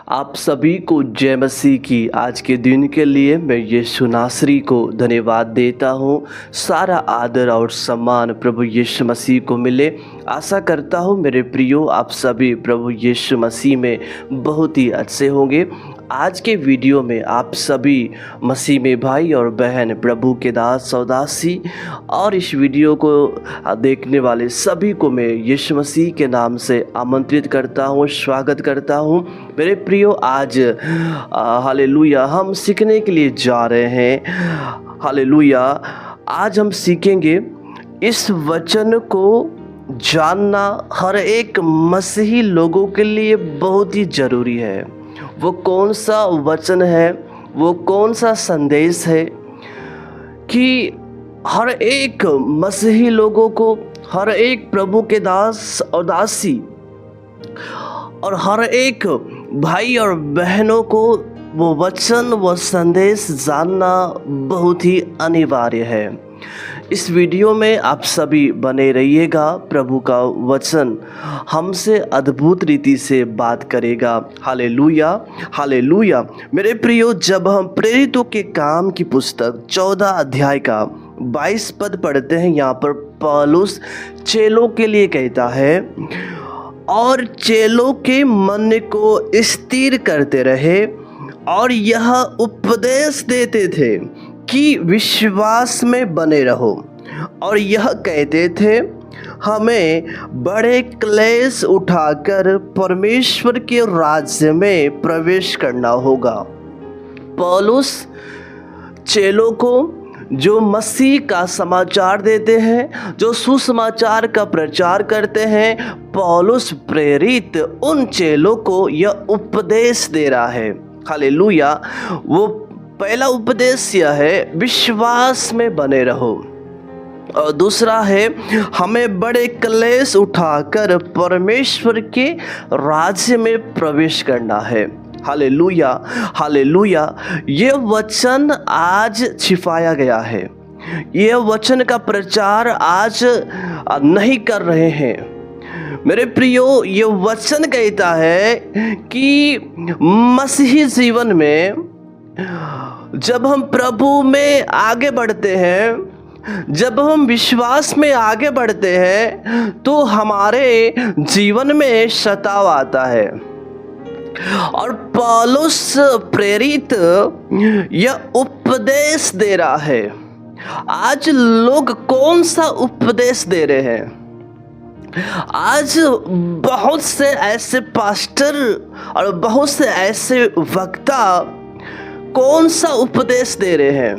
आप सभी को जय मसीह की। आज के दिन के लिए मैं यीशु नासरी को धन्यवाद देता हूँ। सारा आदर और सम्मान प्रभु यीशु मसीह को मिले। आशा करता हूँ मेरे प्रियो आप सभी प्रभु यीशु मसीह में बहुत ही अच्छे होंगे। आज के वीडियो में आप सभी मसीह में भाई और बहन, प्रभु के दास और दासी और इस वीडियो को देखने वाले सभी को मैं यीशु मसीह के नाम से आमंत्रित करता हूँ, स्वागत करता हूँ। मेरे प्रियो, आज हालेलुया हम सीखने के लिए जा रहे हैं। हालेलुया, आज हम सीखेंगे इस वचन को जानना हर एक मसीही लोगों के लिए बहुत ही ज़रूरी है। वो कौन सा वचन है, वो कौन सा संदेश है कि हर एक मसीही लोगों को, हर एक प्रभु के दास और दासी और हर एक भाई और बहनों को वो वचन, वो संदेश जानना बहुत ही अनिवार्य है। इस वीडियो में आप सभी बने रहिएगा। प्रभु का वचन हमसे अद्भुत रीति से बात करेगा। Hallelujah, hallelujah. मेरे प्रियो, जब हम प्रेरितों के काम की पुस्तक 14 अध्याय का 22 पद पढ़ते हैं, यहाँ पर पौलुस चेलों के लिए कहता है, और चेलों के मन को स्थिर करते रहे और यह उपदेश देते थे कि विश्वास में बने रहो, और यह कहते थे हमें बड़े क्लेश उठाकर परमेश्वर के राज्य में प्रवेश करना होगा। पौलुस चेलों को जो मसीह का समाचार देते हैं, जो सुसमाचार का प्रचार करते हैं, पौलुस प्रेरित उन चेलों को यह उपदेश दे रहा है। हालेलुया। वो पहला उपदेश यह है, विश्वास में बने रहो, और दूसरा है हमें बड़े क्लेश उठाकर परमेश्वर के राज्य में प्रवेश करना है। Hallelujah, hallelujah. ये वचन आज छिपाया गया है। ये वचन का प्रचार आज नहीं कर रहे हैं। मेरे प्रियो, ये वचन कहता है कि मसीही जीवन में जब हम प्रभु में आगे बढ़ते हैं, जब हम विश्वास में आगे बढ़ते हैं, तो हमारे जीवन में सताव आता है। और पौलुस प्रेरित यह उपदेश दे रहा है। आज लोग कौन सा उपदेश दे रहे हैं? आज बहुत से ऐसे पास्टर और बहुत से ऐसे वक्ता कौन सा उपदेश दे रहे हैं?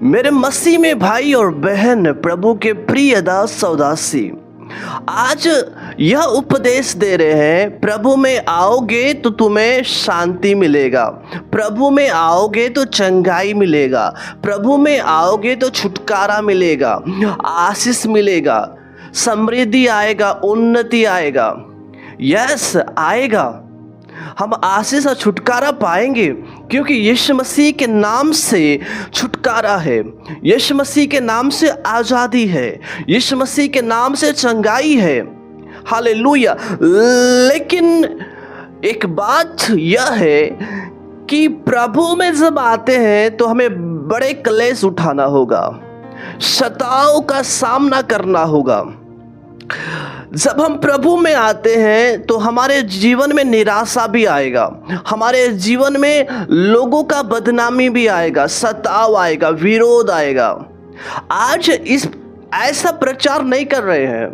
मेरे मसीह में भाई और बहन, प्रभु के प्रिय दास और दासी, आज यह उपदेश दे रहे हैं, प्रभु में आओगे तो तुम्हें शांति मिलेगा, प्रभु में आओगे तो चंगाई मिलेगा, प्रभु में आओगे तो छुटकारा मिलेगा, आशीष मिलेगा, समृद्धि आएगा, उन्नति आएगा। यस, आएगा। हम आशीष और छुटकारा पाएंगे, क्योंकि यीशु मसीह के नाम से छुटकारा है, यीशु मसीह के नाम से आज़ादी है, यीशु मसीह के नाम से चंगाई है। हालेलुया। लेकिन एक बात यह है कि प्रभु में जब आते हैं तो हमें बड़े क्लेश उठाना होगा, सताव का सामना करना होगा। जब हम प्रभु में आते हैं तो हमारे जीवन में निराशा भी आएगा, हमारे जीवन में लोगों का बदनामी भी आएगा, सताव आएगा, विरोध आएगा। आज इस ऐसा प्रचार नहीं कर रहे हैं।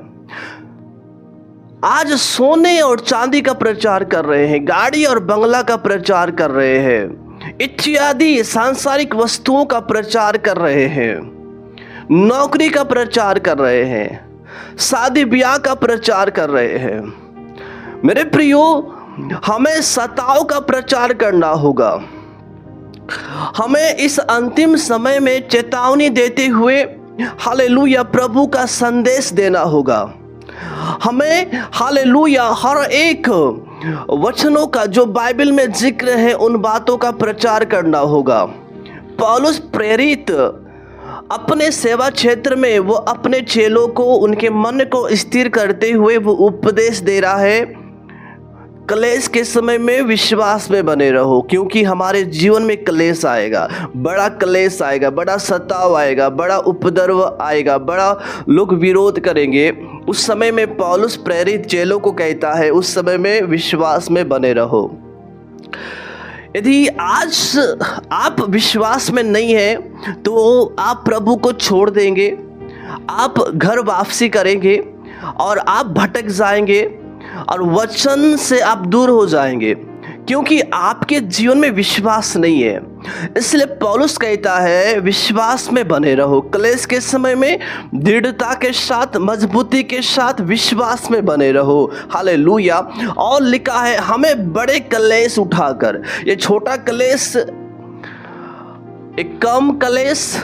आज सोने और चांदी का प्रचार कर रहे हैं, गाड़ी और बंगला का प्रचार कर रहे हैं, इत्यादि सांसारिक वस्तुओं का प्रचार कर रहे हैं, नौकरी का प्रचार कर रहे हैं, शादी ब्याह का प्रचार कर रहे हैं। मेरे प्रियो, हमें सताव का प्रचार करना होगा। हमें इस अंतिम समय में चेतावनी देते हुए हालेलुया प्रभु का संदेश देना होगा। हमें हालेलुया हर एक वचनों का जो बाइबल में जिक्र है, उन बातों का प्रचार करना होगा। पौलुस प्रेरित अपने सेवा क्षेत्र में वो अपने चेलों को, उनके मन को स्थिर करते हुए वो उपदेश दे रहा है क्लेश के समय में विश्वास में बने रहो, क्योंकि हमारे जीवन में क्लेश आएगा, बड़ा क्लेश आएगा, बड़ा सताव आएगा, बड़ा उपद्रव आएगा, बड़ा लोग विरोध करेंगे। उस समय में पौलुस प्रेरित चेलों को कहता है, उस समय में विश्वास में बने रहो। यदि आज आप विश्वास में नहीं है तो आप प्रभु को छोड़ देंगे, आप घर वापसी करेंगे और आप भटक जाएंगे और वचन से आप दूर हो जाएंगे, क्योंकि आपके जीवन में विश्वास नहीं है। इसलिए पौलुस कहता है विश्वास में बने रहो, क्लेश के समय में दृढ़ता के साथ, मजबूती के साथ विश्वास में बने रहो। हालेलुया। और लिखा है हमें बड़े क्लेश उठाकर, ये छोटा क्लेश, एक कम क्लेश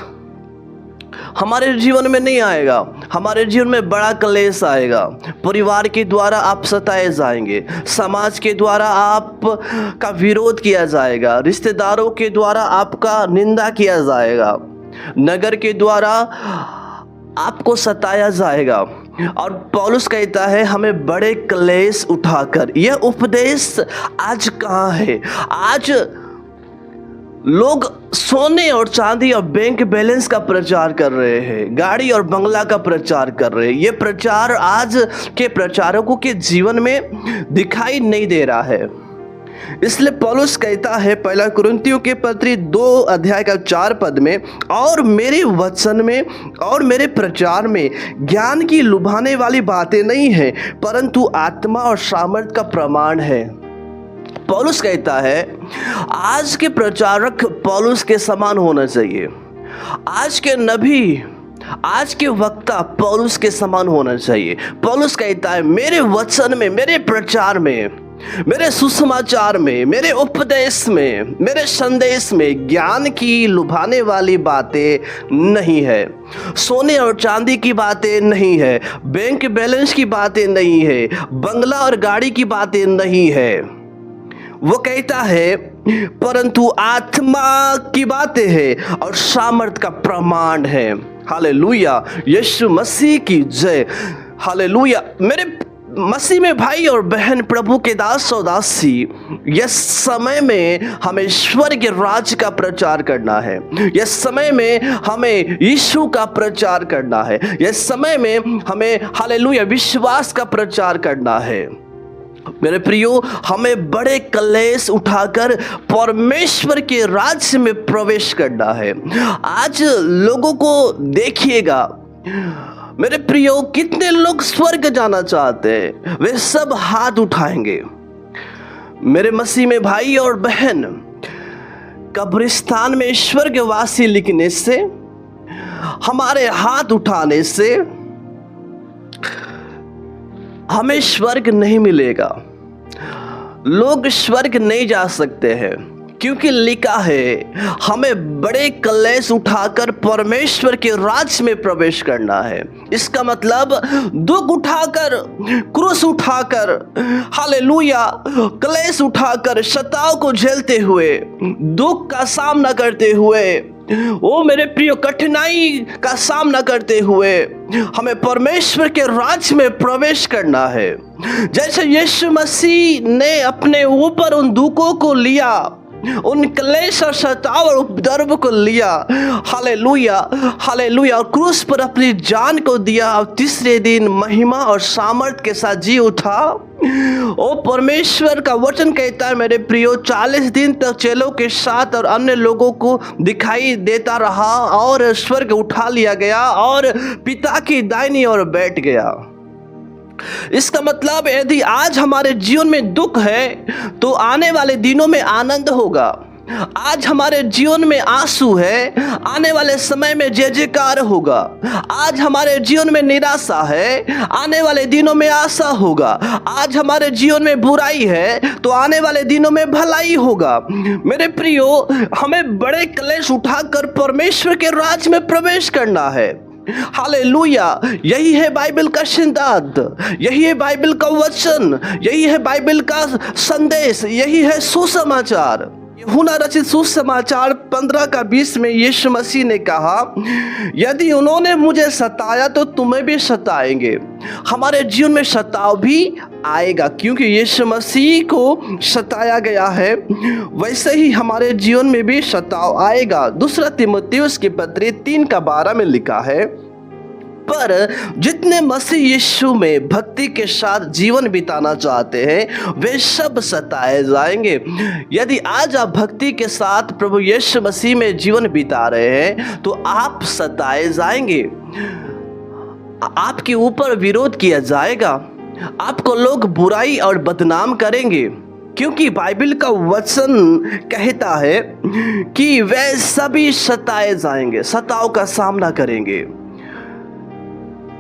हमारे जीवन में नहीं आएगा, हमारे जीवन में बड़ा क्लेश आएगा। परिवार के द्वारा आप सताए जाएंगे, समाज के द्वारा आपका विरोध किया जाएगा, रिश्तेदारों के द्वारा आपका निंदा किया जाएगा, नगर के द्वारा आपको सताया जाएगा। और पौलुस कहता है हमें बड़े क्लेश उठाकर। यह उपदेश आज कहाँ है? आज लोग सोने और चांदी और बैंक बैलेंस का प्रचार कर रहे हैं, गाड़ी और बंगला का प्रचार कर रहे हैं। ये प्रचार आज के प्रचारकों के जीवन में दिखाई नहीं दे रहा है। इसलिए पौलुस कहता है पहला कुरिन्थियों के पत्री 2 अध्याय का 4 पद में, और मेरे वचन में और मेरे प्रचार में ज्ञान की लुभाने वाली बातें नहीं है, परंतु आत्मा और सामर्थ का प्रमाण है। पौलुस कहता है आज के प्रचारक पौलुस के समान होना चाहिए, आज के नबी, आज के वक्ता पौलुस के समान होना चाहिए। पौलुस कहता है मेरे वचन में, मेरे प्रचार में, मेरे सुसमाचार में, मेरे उपदेश में, मेरे संदेश में ज्ञान की लुभाने वाली बातें नहीं है, सोने और चांदी की बातें नहीं है, बैंक बैलेंस की बातें नहीं है, बंगला और गाड़ी की बातें नहीं है। वो कहता है परंतु आत्मा की बातें हैं और सामर्थ का प्रमाण है। हालेलुया, यीशु मसीह की जय। हालेलुया। मेरे मसीह में भाई और बहन, प्रभु के दास और दासी, यस समय में हमें ईश्वर के राज्य का प्रचार करना है। यस समय में हमें यीशु का प्रचार करना है। यस समय में हमें हालेलुया विश्वास का प्रचार करना है। मेरे प्रियो, हमें बड़े क्लेश उठाकर परमेश्वर के राज्य में प्रवेश करना है। आज लोगों को देखिएगा मेरे प्रियो, कितने लोग स्वर्ग जाना चाहते हैं, वे सब हाथ उठाएंगे। मेरे मसीह में भाई और बहन, कब्रिस्तान में स्वर्गवासी लिखने से, हमारे हाथ उठाने से हमें स्वर्ग नहीं मिलेगा। लोग स्वर्ग नहीं जा सकते हैं, क्योंकि लिखा है हमें बड़े क्लेश उठाकर परमेश्वर के राज्य में प्रवेश करना है। इसका मतलब दुख उठाकर, क्रूस उठाकर, हालेलुया, क्लेश उठाकर, सताव को झेलते हुए, दुख का सामना करते हुए, ओ मेरे प्रिय, कठिनाई का सामना करते हुए हमें परमेश्वर के राज्य में प्रवेश करना है। जैसे यीशु मसीह ने अपने ऊपर उन दुखों को लिया, उन क्लेश और सताव और उपद्रव को लिया, हालेलुया हालेलुया, और क्रूस पर अपनी जान को दिया और तीसरे दिन महिमा और सामर्थ के साथ जी उठा। ओ परमेश्वर का वचन कहता है मेरे प्रियो, 40 दिन तक चेलों के साथ और अन्य लोगों को दिखाई देता रहा और स्वर्ग उठा लिया गया और पिता की दाहिनी ओर बैठ गया। इसका मतलब यदि आज हमारे जीवन में दुख है तो आने वाले दिनों में आनंद होगा। आज हमारे जीवन में आंसू है, आने वाले समय में जय जयकार होगा। आज हमारे जीवन में निराशा है, आने वाले दिनों में आशा होगा। आज हमारे जीवन में बुराई है तो आने वाले दिनों में भलाई होगा। मेरे प्रियो, हमें बड़े क्लेश उठाकर परमेश्वर के राज्य में प्रवेश करना है। हालेलुया, यही है बाइबल का सिद्धांत, यही है बाइबल का वचन, यही है बाइबल का संदेश, यही है सुसमाचार। यूहन्ना रचित सुसमाचार 15 का 20 में यीशु मसीह ने कहा, यदि उन्होंने मुझे सताया तो तुम्हें भी सताएंगे। हमारे जीवन में सताव भी आएगा, क्योंकि यीशु मसीह को सताया गया है, वैसे ही हमारे जीवन में भी सताव आएगा। दूसरा तीमुथियुस की पत्री 3 का 12 में लिखा है, पर जितने मसीह यीशु में भक्ति के साथ जीवन बिताना चाहते हैं वे सब सताए जाएंगे। यदि आज आप भक्ति के साथ प्रभु यीशु मसीह में जीवन बिता रहे हैं तो आप सताए जाएंगे, आपके ऊपर विरोध किया जाएगा, आपको लोग बुराई और बदनाम करेंगे, क्योंकि बाइबल का वचन कहता है कि वे सभी सताए जाएंगे, सताव का सामना करेंगे,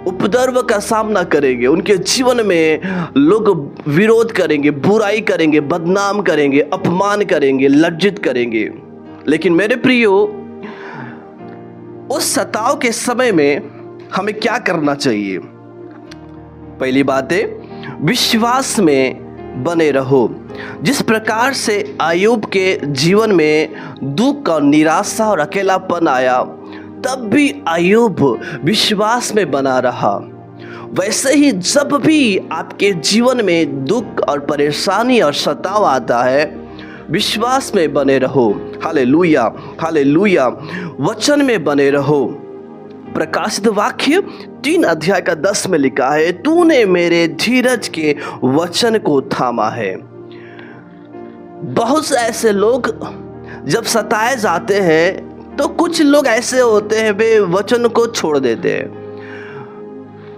उपद्रव का सामना करेंगे। उनके जीवन में लोग विरोध करेंगे, बुराई करेंगे, बदनाम करेंगे, अपमान करेंगे, लज्जित करेंगे। लेकिन मेरे प्रियो, उस सताव के समय में हमें क्या करना चाहिए? पहली बात है, विश्वास में बने रहो। जिस प्रकार से अय्यूब के जीवन में दुख और निराशा और अकेलापन आया, तब भी अय्यूब विश्वास में बना रहा, वैसे ही जब भी आपके जीवन में दुख और परेशानी और सताव आता है, विश्वास में बने रहो। Hallelujah, hallelujah. वचन में बने रहो। प्रकाशित वाक्य 3 अध्याय का 10 में लिखा है, तूने मेरे धीरज के वचन को थामा है। बहुत से ऐसे लोग जब सताए जाते हैं तो कुछ लोग ऐसे होते हैं, वे वचन को छोड़ देते हैं,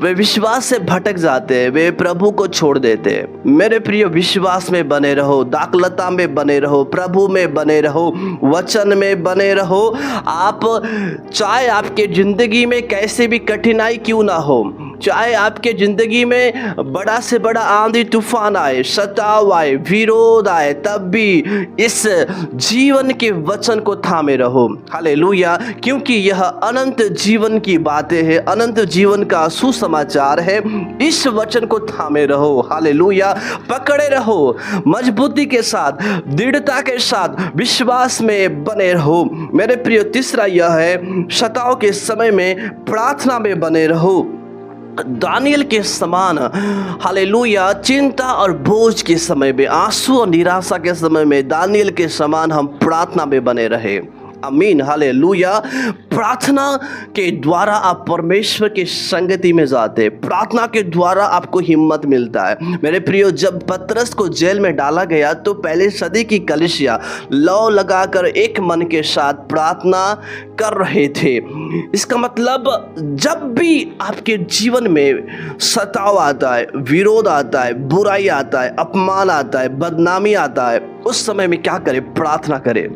वे विश्वास से भटक जाते हैं, वे प्रभु को छोड़ देते हैं। मेरे प्रिय, विश्वास में बने रहो, दाखलता में बने रहो, प्रभु में बने रहो, वचन में बने रहो। आप चाहे आपके जिंदगी में कैसे भी कठिनाई क्यों ना हो, चाहे आपके जिंदगी में बड़ा से बड़ा आंधी तूफान आए, सताव आए, विरोध आए, तब भी इस जीवन के वचन को थामे रहो। हालेलुया, क्योंकि यह अनंत जीवन की बातें हैं, अनंत जीवन का सुसमाचार है। इस वचन को थामे रहो। हालेलुया, पकड़े रहो, मजबूती के साथ, दृढ़ता के साथ विश्वास में बने रहो। मेरे प्रिय, तीसरा यह है, सताव के समय में प्रार्थना में बने रहो। दानियल के समान, हालेलुया, चिंता और बोझ के समय में, आंसू और निराशा के समय में दानियल के समान हम प्रार्थना में बने रहे। आमीन, हालेलुया। प्रार्थना के द्वारा आप परमेश्वर की संगति में जाते हैं, प्रार्थना के द्वारा आपको हिम्मत मिलता है। मेरे प्रियो, जब पतरस को जेल में डाला गया तो पहले सदी की कलीसिया लौ लगाकर एक मन के साथ प्रार्थना कर रहे थे। इसका मतलब, जब भी आपके जीवन में सताव आता है, विरोध आता है, बुराई आता है, अपमान आता है, बदनामी आता है, उस समय में क्या करें? प्रार्थना करें।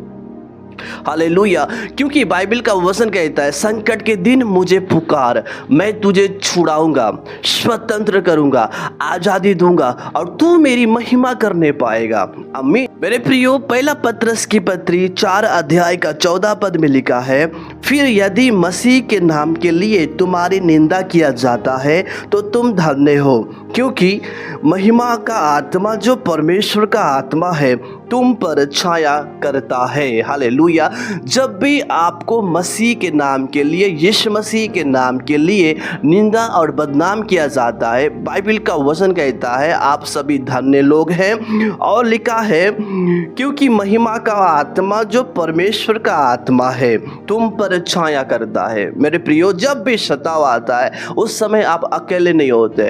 हालेलुया, क्योंकि बाइबल का वचन कहता है, संकट के दिन मुझे पुकार, मैं तुझे छुड़ाऊंगा, स्वतंत्र करूंगा, आजादी दूंगा और तू मेरी महिमा करने पाएगा। आमीन। मेरे प्रियो, पहला पतरस की पत्री 4 अध्याय का 14 पद में लिखा है, फिर यदि मसीह के नाम के लिए तुम्हारी निंदा किया जाता है तो तुम धन्य हो, क्योंकि महिमा का आत्मा जो परमेश्वर का आत्मा है तुम पर छाया करता है। हालेलुया। जब भी आपको मसीह के नाम के लिए, यीशु मसीह के नाम के लिए निंदा और बदनाम किया जाता है, बाइबल का वचन कहता है आप सभी धन्य लोग हैं। और लिखा है, क्योंकि महिमा का आत्मा जो परमेश्वर का आत्मा है तुम पर छाया करता है। मेरे प्रियो, जब भी सताव आता है उस समय आप अकेले नहीं होते।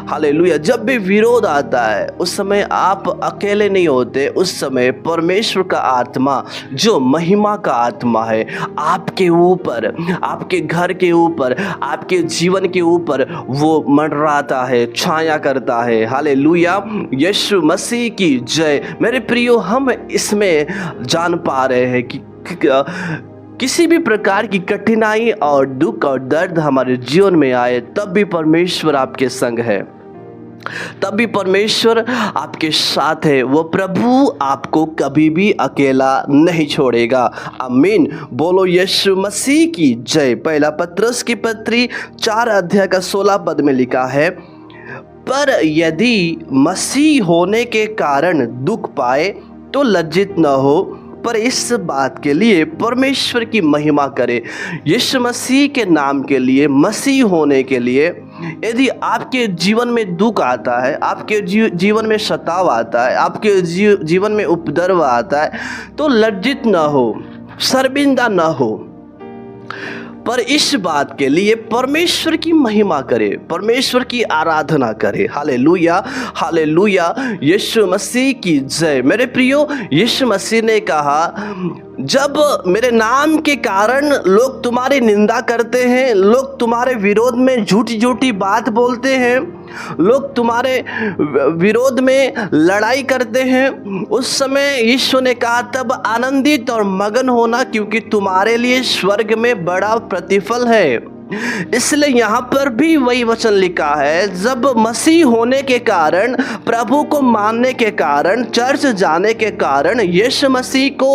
हालेलुया। जब भी विरोध आता है उस समय आप अकेले नहीं होते। उस समय परमेश्वर का आत्मा जो महिमा का आत्मा है आपके ऊपर, आपके घर के ऊपर, आपके जीवन के ऊपर वो मंडराता है, छाया करता है। हालेलुया। यीशु मसीह की जय। मेरे प्रियो, हम इसमें जान पा रहे हैं कि किसी भी प्रकार की कठिनाई और दुख और दर्द हमारे जीवन में आए, तब भी परमेश्वर आपके संग है, तब भी परमेश्वर आपके साथ है। वो प्रभु आपको कभी भी अकेला नहीं छोड़ेगा। आमीन। बोलो यीशु मसीह की जय। पहला पतरस की पत्री 4 अध्याय का 16 पद में लिखा है, पर यदि मसीह होने के कारण दुख पाए तो लज्जित न हो, पर इस बात के लिए परमेश्वर की महिमा करें। यीशु मसीह के नाम के लिए, मसीह होने के लिए यदि आपके जीवन में दुख आता है, आपके जीवन में सताव आता है, आपके जीवन में उपद्रव आता है, तो लज्जित ना हो, शर्मिंदा ना हो, पर इस बात के लिए परमेश्वर की महिमा करे, परमेश्वर की आराधना करे। हालेलुया, हालेलुया, यीशु मसीह की जय। मेरे प्रियो, यीशु मसीह ने कहा, जब मेरे नाम के कारण लोग तुम्हारी निंदा करते हैं, लोग तुम्हारे विरोध में झूठी झूठी बात बोलते हैं, लोग तुम्हारे विरोध में लड़ाई करते हैं, उस समय यीशु ने कहा तब आनंदित और मगन होना, क्योंकि तुम्हारे लिए स्वर्ग में बड़ा प्रतिफल है। इसलिए यहाँ पर भी वही वचन लिखा है, जब मसीह होने के कारण, प्रभु को मानने के कारण, चर्च जाने के कारण, यीशु मसीह को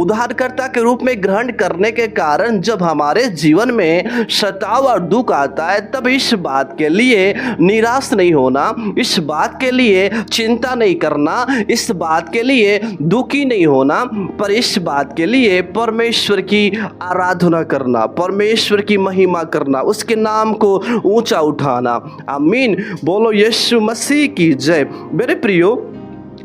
उद्धारकर्ता के रूप में ग्रहण करने के कारण जब हमारे जीवन में सताव और दुख आता है, तब इस बात के लिए निराश नहीं होना, इस बात के लिए चिंता नहीं करना, इस बात के लिए दुखी नहीं होना, पर इस बात के लिए परमेश्वर की आराधना करना, परमेश्वर की महिमा करना, उसके नाम को ऊंचा उठाना। आमीन। बोलो यीशु मसीह की जय। मेरे प्रियो,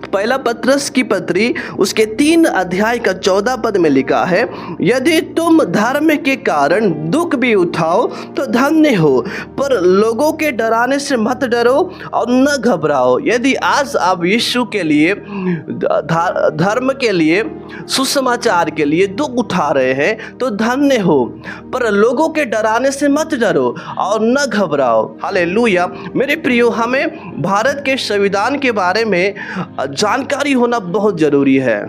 पहला पत्रस की पत्री उसके 3 अध्याय का 14 पद में लिखा है, यदि तुम धर्म के कारण दुख भी उठाओ तो धन्य हो, पर लोगों के डराने से मत डरो और न घबराओ। यदि आज आप यीशु के लिए, धर्म के लिए, सुसमाचार के लिए दुख उठा रहे हैं तो धन्य हो, पर लोगों के डराने से मत डरो और न घबराओ। हालेलुया। मेरे प्रियो, हमें भारत के संविधान के बारे में जानकारी होना बहुत जरूरी है।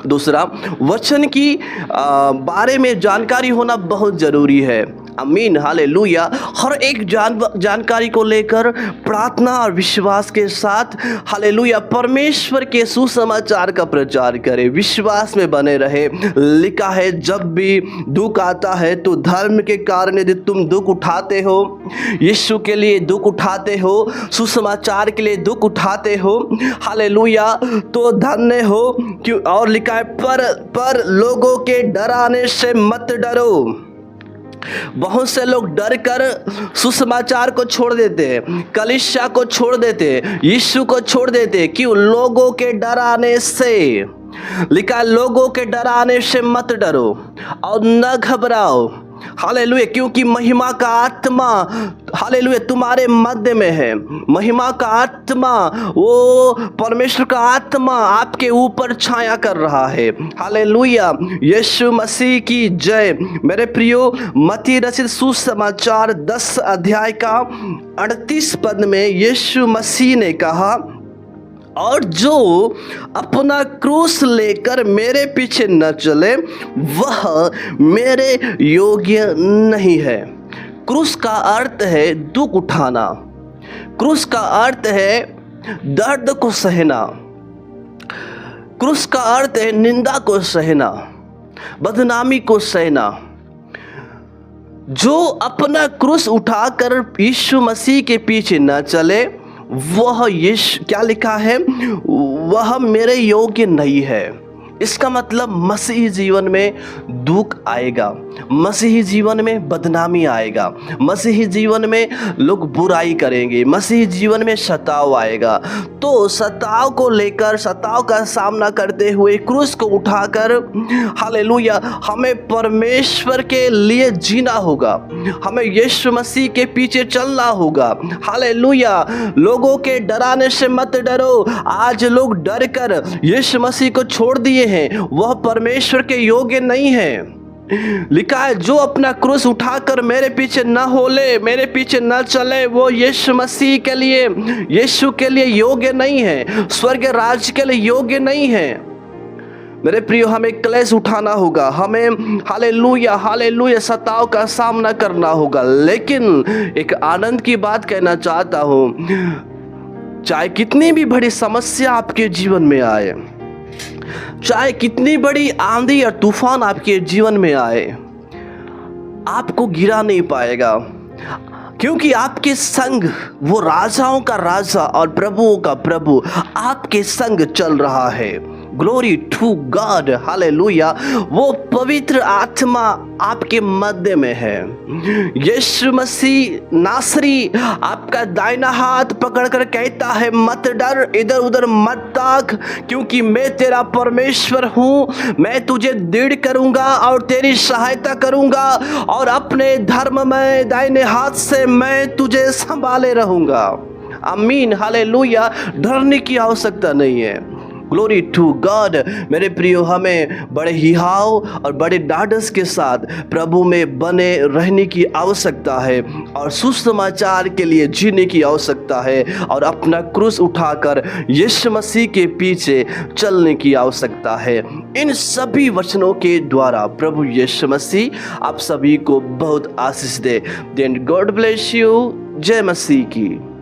दूसरा, वचन की बारे में जानकारी होना बहुत जरूरी है। आमीन, हालेलुया। हर एक जानकारी को लेकर प्रार्थना और विश्वास के साथ, हालेलुया, परमेश्वर के सुसमाचार का प्रचार करें, विश्वास में बने रहे। लिखा है, जब भी दुख आता है तो धर्म के कारण यदि तुम दुख उठाते हो, यीशु के लिए दुख उठाते हो, सुसमाचार के लिए दुख उठाते हो, हालेलुया, तो धन्य हो। क्यों? और लिखा है, पर लोगों के डराने से मत डरो। बहुत से लोग डर कर सुसमाचार को छोड़ देते हैं, कलीसिया को छोड़ देते हैं, यीशु को छोड़ देते हैं। क्यों? लोगों के डराने से। लिखा है, लोगों के डराने से मत डरो और न घबराओ। हालेलुया, क्योंकि महिमा का आत्मा, हालेलुया, तुम्हारे मध्य में है। महिमा का आत्मा, वो परमेश्वर का आत्मा आपके ऊपर छाया कर रहा है। हालेलुया, यीशु मसीह की जय। मेरे प्रियो, मत्ती रचित सुसमाचार 10 अध्याय का 38 पद में यीशु मसीह ने कहा, और जो अपना क्रूस लेकर मेरे पीछे न चले वह मेरे योग्य नहीं है। क्रूस का अर्थ है दुख उठाना, क्रूस का अर्थ है दर्द को सहना, क्रूस का अर्थ है निंदा को सहना, बदनामी को सहना। जो अपना क्रूस उठाकर यीशु मसीह के पीछे न चले, वह यीशु, क्या लिखा है, वह मेरे योग्य नहीं है। इसका मतलब मसीही जीवन में दुख आएगा, मसीही जीवन में बदनामी आएगा, मसीही जीवन में लोग बुराई करेंगे, मसीही जीवन में सताव आएगा। तो सताव को लेकर, सताव का सामना करते हुए क्रूस को उठाकर, हालेलुया, हमें परमेश्वर के लिए जीना होगा, हमें यीशु मसीह के पीछे चलना होगा। हालेलुया। लोगों के डराने से मत डरो। आज लोग डर कर यीशु मसीह को छोड़ दिए हैं, वह परमेश्वर के योग्य नहीं है। लिखा है, जो अपना क्रूस उठाकर मेरे पीछे न होले, मेरे पीछे न चले, वो यीशु मसीह के लिए, यीशु के लिए योग्य नहीं है, स्वर्ग राज्य के लिए योग्य नहीं है। मेरे प्रियो, हमें क्लेश उठाना होगा, हमें हालेलुया, हालेलुया, सताव का सामना करना होगा। लेकिन एक आनंद की बात कहना चाहता हूं, चाहे कितनी भी बड़ी समस्या आपके जीवन में आए, चाहे कितनी बड़ी आंधी या तूफान आपके जीवन में आए, आपको गिरा नहीं पाएगा, क्योंकि आपके संग वो राजाओं का राजा और प्रभुओं का प्रभु आपके संग चल रहा है। Glory to God, hallelujah. वो पवित्र आत्मा आपके मध्य में है। यीशु मसीह नासरी आपका दाहिना हाथ पकड़कर कहता है, मत डर, इधर उधर मत ताक, क्योंकि मैं तेरा परमेश्वर हूँ। मैं तुझे दृढ़ करूँगा और तेरी सहायता करूँगा, और अपने धर्म में दाहिने हाथ से मैं तुझे संभाले रहूँगा। आमीन, हालेलुया। डरने की आवश्यकता नहीं है। Glory to God. मेरे प्रियो, हमें बड़े हिहाव और बड़े ढाढ़स के साथ प्रभु में बने रहने की आवश्यकता है, और सुसमाचार के लिए जीने की आवश्यकता है, और अपना क्रूस उठाकर यीशु मसीह के पीछे चलने की आवश्यकता है। इन सभी वचनों के द्वारा प्रभु यीशु मसीह आप सभी को बहुत आशीष दे। Then God bless you. जय मसीह की।